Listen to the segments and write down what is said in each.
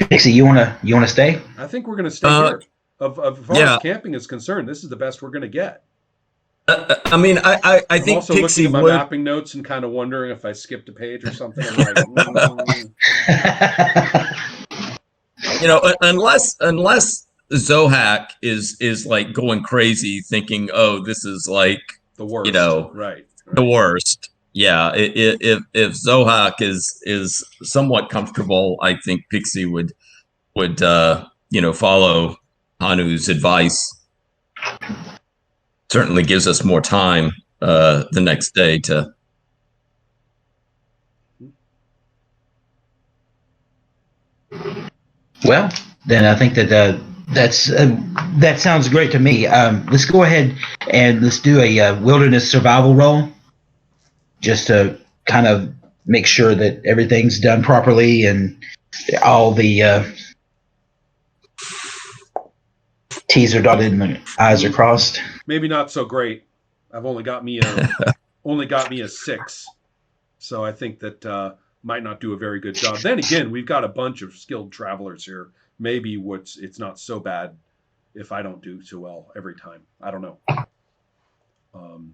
Pixie, you wanna stay? I think we're going to stay Uh, here. Of as far as yeah. camping is concerned, this is the best we're going to get. I mean, I I'm think also looking Pixie at my would. mapping notes and kind of wondering if I skipped a page or something. I'm like, Unless Zohack is like going crazy, thinking, oh, this is like, the you worst. know, Right, the right. worst. Yeah, if Zohack is somewhat comfortable, I think Pixie would follow Hanu's advice. Certainly gives us more time the next day to. Well, then I think that that sounds great to me. Let's go ahead and let's do a wilderness survival roll, just to kind of make sure that everything's done properly and all the T's are dotted and the I's are crossed. Maybe not so great. I've only got me a 6, so I think that might not do a very good job. Then again, we've got a bunch of skilled travelers here. Maybe it's not so bad if I don't do so well every time. I don't know. Um,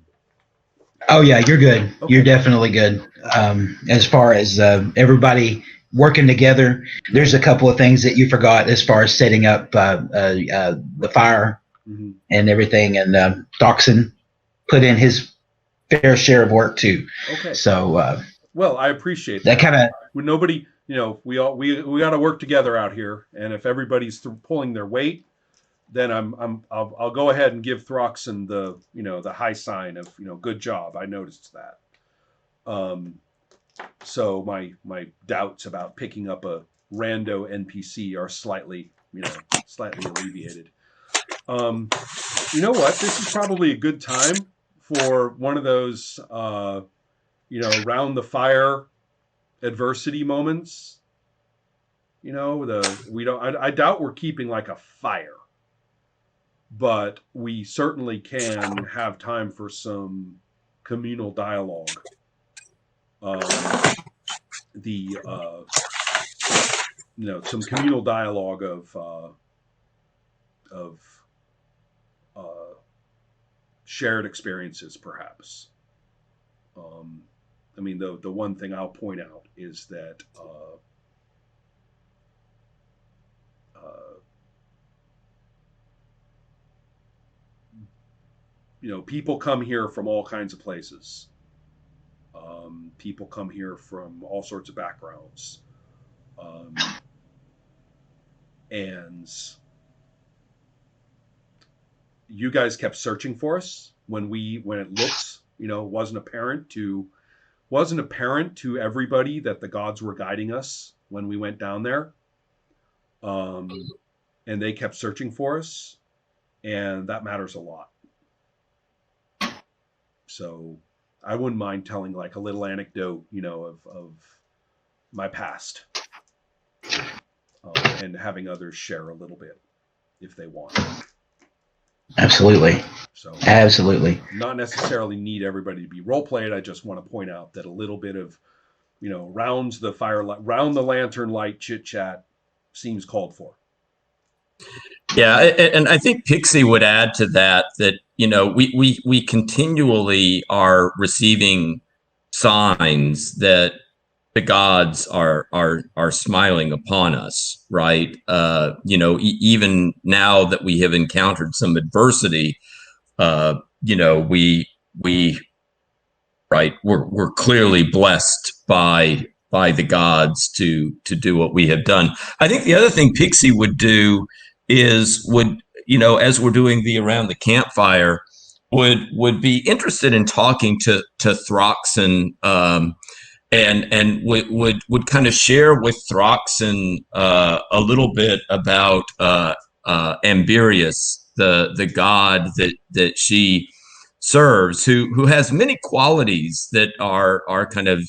Oh yeah, you're good. You're okay. definitely good. As far as everybody working together, there's a couple of things that you forgot as far as setting up the fire Hmm. and everything, and Doxson put in his fair share of work too. Okay. So Well, I appreciate that that. kind of When nobody, we got to work together out here, and if everybody's pulling their weight, then I'll go ahead and give Throxon the high sign of good job. I noticed that. Um, so my doubts about picking up a rando NPC are slightly alleviated. Um, you know what? This is probably a good time for one of those round the fire adversity moments. The we don't. I doubt we're keeping like a fire, but we certainly can have time for some communal dialogue. The some communal dialogue of uh, shared experiences, perhaps. I mean, the one thing I'll point out is that people come here from all kinds of places. People come here from all sorts of backgrounds, um, and you guys kept searching for us when it looked wasn't apparent to everybody that the gods were guiding us when we went down there, and they kept searching for us, and that matters a lot. So I wouldn't mind telling like a little anecdote, of my past, and having others share a little bit if they want. absolutely, So absolutely. not necessarily need everybody to be role played. I just want to point out that a little bit of, round the lantern light chit chat seems called for. Yeah, and I think Pixie would add to that we continually are receiving signs that the gods are smiling upon us, right? Even now that we have encountered some adversity, we right we're clearly blessed by the gods to do what we have done. I think the other thing Pixie would do is as we're doing the around the campfire would be interested in talking to Throxon, and would kind of share with Throxon a little bit about Amberius, the god that she serves, who has many qualities that are kind of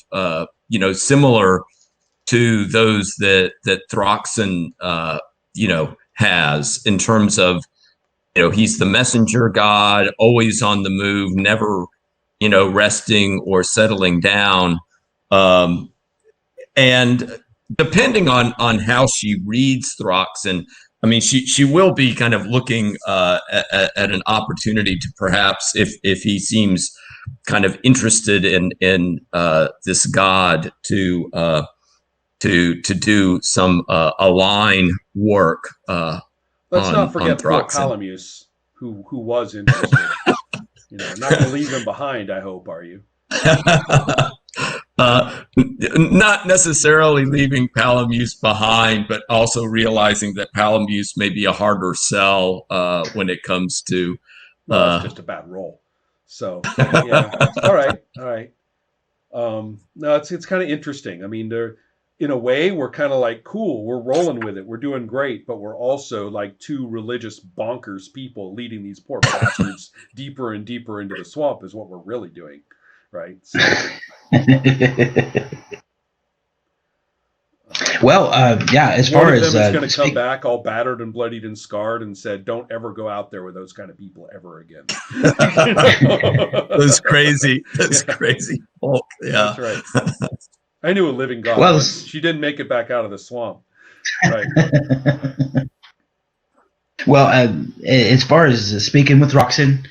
similar to those that Throxon has, in terms of he's the messenger god, always on the move, never resting or settling down, and depending on how she reads Throxon, I mean, she will be kind of looking at an opportunity to perhaps, if he seems kind of interested in this god, to do some align work Let's on not forget poor Throxon. Palamus, who was interested. Not going to leave him behind, I hope, are you? Not necessarily leaving Palamuse behind, but also realizing that Palamuse may be a harder sell when it comes to. Well, it's just a bad roll. So yeah, all right. No, it's kind of interesting. I mean, they're in a way we're kind of like cool. We're rolling with it. We're doing great, but we're also like two religious bonkers people leading these poor bastards deeper and deeper into the swamp is what we're really doing, right? So, well, yeah. As one far of them as is going to come back all battered and bloodied and scarred and said, "Don't ever go out there with those kind of people ever again." Those crazy folk. Yeah, that's right. I knew a living god once. She didn't make it back out of the swamp. Right. Well, as far as speaking with Throxon,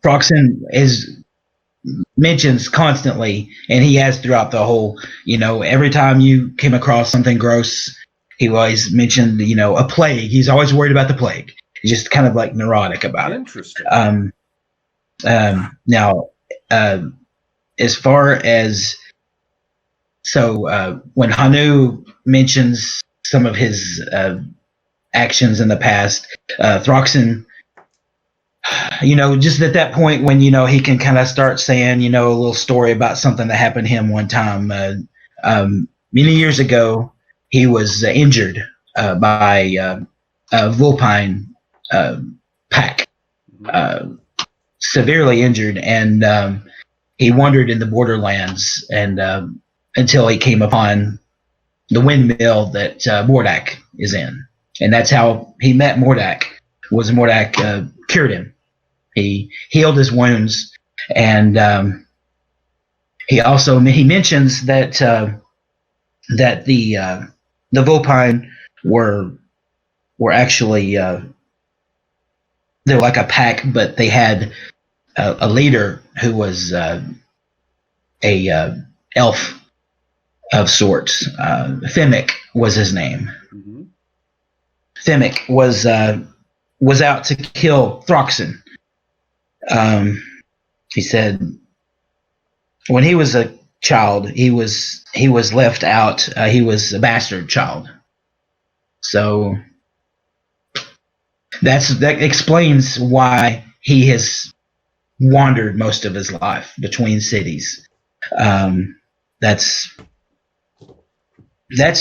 Throxon mentions constantly, and he has throughout the whole, every time you came across something gross, he always mentioned, a plague. He's always worried about the plague. He's just kind of like neurotic about Interesting. it. Now, as far as when Hanu mentions some of his actions in the past, Throxon, just at that point when he can kind of start saying a little story about something that happened to him one time many years ago. He was injured by a Vulpine pack, severely injured, and he wandered in the borderlands and until he came upon the windmill that Mordak is in, and that's how he met Mordak. Mordak cured him. He healed his wounds, and he mentions that the Vulpine were actually they were like a pack, but they had a leader who was a elf of sorts. Thimic was his name. Mm-hmm. Thimic was out to kill Throxon. He said when he was a child, he was left out. He was a bastard child. So that explains why he has wandered most of his life between cities. That's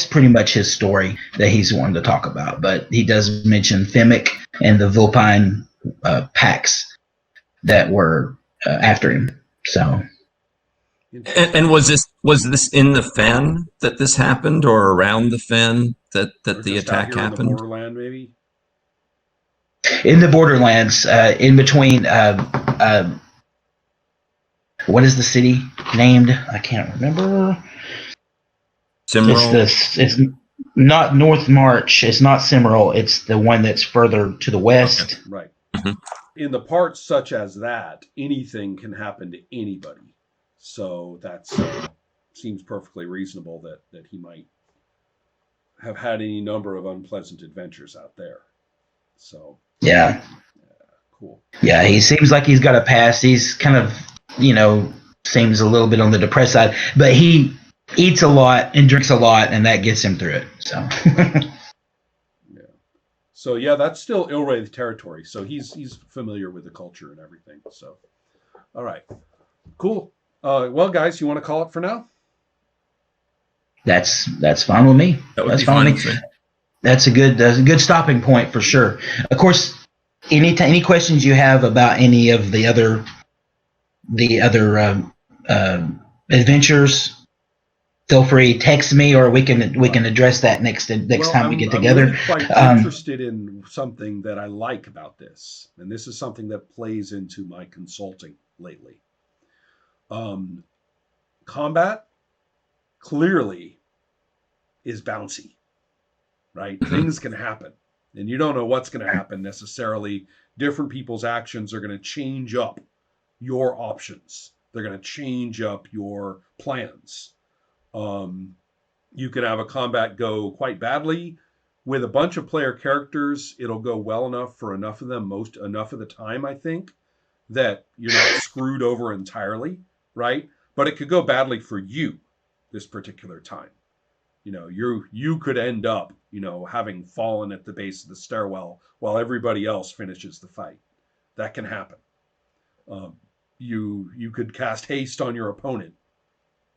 pretty much his story that he's wanting to talk about. But he does mention Thimic and the Vulpine packs that were after him. So, and was this in the fen that this happened, or around the fen that the attack happened? In the borderland, maybe. In the borderlands, in between. What is the city named? I can't remember. Cimmerl? It's not North March. It's not Cimmerl. It's the one that's further to the west. Okay. Right. Mm-hmm. In the parts such as that, anything can happen to anybody. So that seems perfectly reasonable that he might have had any number of unpleasant adventures out there. So yeah, cool. Yeah, he seems like he's got a past. He's kind of seems a little bit on the depressed side, but he eats a lot and drinks a lot, and that gets him through it. So yeah. So yeah, that's still Ilwraith territory. So he's familiar with the culture and everything. So all right, cool. Well, guys, you want to call it for now? That's fine with me. That's fine with me. That's a good stopping point for sure. Of course, any questions you have about any of the other adventures, feel free, text me, or we can address that next time we get together. I'm really quite interested in something that I like about this, and this is something that plays into my consulting lately. Combat clearly is bouncy, right? Things can happen, and you don't know what's going to happen necessarily. Different people's actions are going to change up your options. They're going to change up your plans. You could have a combat go quite badly. With a bunch of player characters, it'll go well enough for enough of them, enough of the time, I think, that you're not screwed over entirely, right? But it could go badly for you this particular time. You could end up, having fallen at the base of the stairwell while everybody else finishes the fight. That can happen. You could cast haste on your opponent.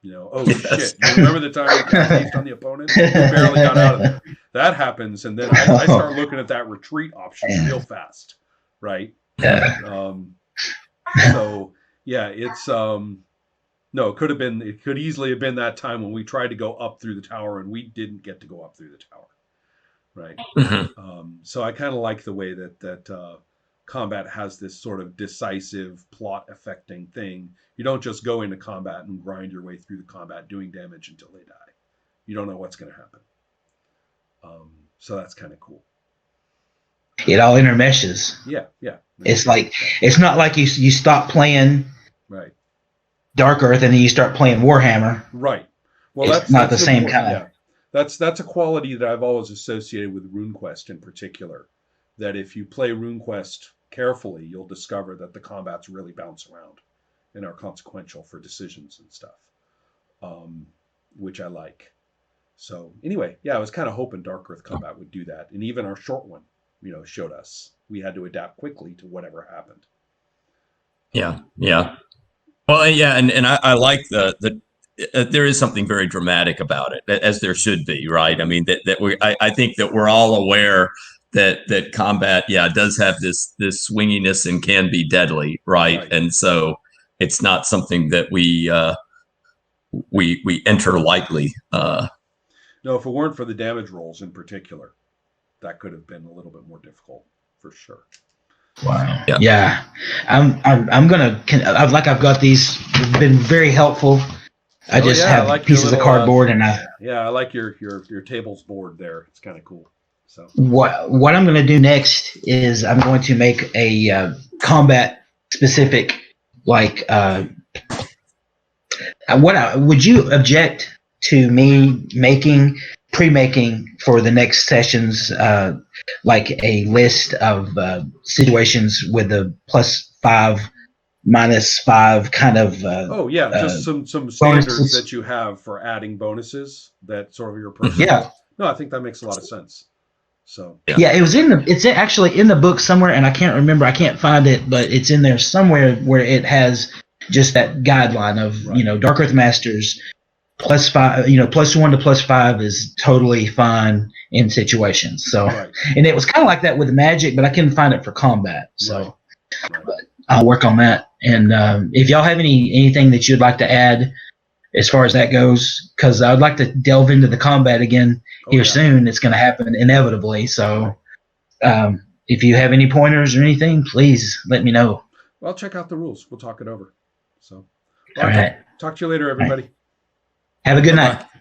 Oh shit! You remember the time you cast haste on the opponent? You barely got out of there. That happens, and then I start looking at that retreat option real fast, right? Yeah. So yeah, it's no, it could easily have been that time when we tried to go up through the tower and we didn't get to go up through the tower, right? Mhm. So I kind of like the way that combat has this sort of decisive plot affecting thing. You don't just go into combat and grind your way through the combat doing damage until they die. You don't know what's going to happen. So that's kind of cool. It all intermeshes. Yeah. It's like it's not like you stop playing right Darkurthe and then you start playing Warhammer. Right. Well, it's that's not the same point. kind. Yeah. That's a quality that I've always associated with RuneQuest in particular. That if you play RuneQuest carefully, you'll discover that the combats really bounce around and are consequential for decisions and stuff, which I like. So anyway, yeah, I was kind of hoping Darkurthe combat would do that, and even our short one, showed us we had to adapt quickly to whatever happened. Yeah. Well, yeah, and I like the there is something very dramatic about it, as there should be, right? I mean, I think that we're all aware that combat, does have this swinginess and can be deadly, right? And so it's not something that we enter lightly. No, if it weren't for the damage rolls in particular, that could have been a little bit more difficult for sure. Wow. Yeah. I'm gonna. I've got these. Been very helpful. I just have like pieces of cardboard and I. Yeah, I like your tables board there. It's kind of cool. So what I'm gonna do next is I'm going to make a combat specific would you object to me pre-making for the next sessions like a list of situations with a +5 -5 kind of just some standards that you have for adding bonuses that sort of your personal. No, I think that makes a lot of sense. So it's actually in the book somewhere, and I can't remember, I can't find it, but it's in there somewhere where it has just that guideline of Darkurthe Masters +5, +1 to +5 is totally fine in situations. So and it was kind of like that with magic, but I couldn't find it for combat. So but I'll work on that. And if y'all have anything that you'd like to add as far as that goes, because I'd like to delve into the combat again here soon. It's going to happen inevitably. So if you have any pointers or anything, please let me know. Well, check out the rules. We'll talk it over. So all right. Talk to you later, everybody. Have a good night.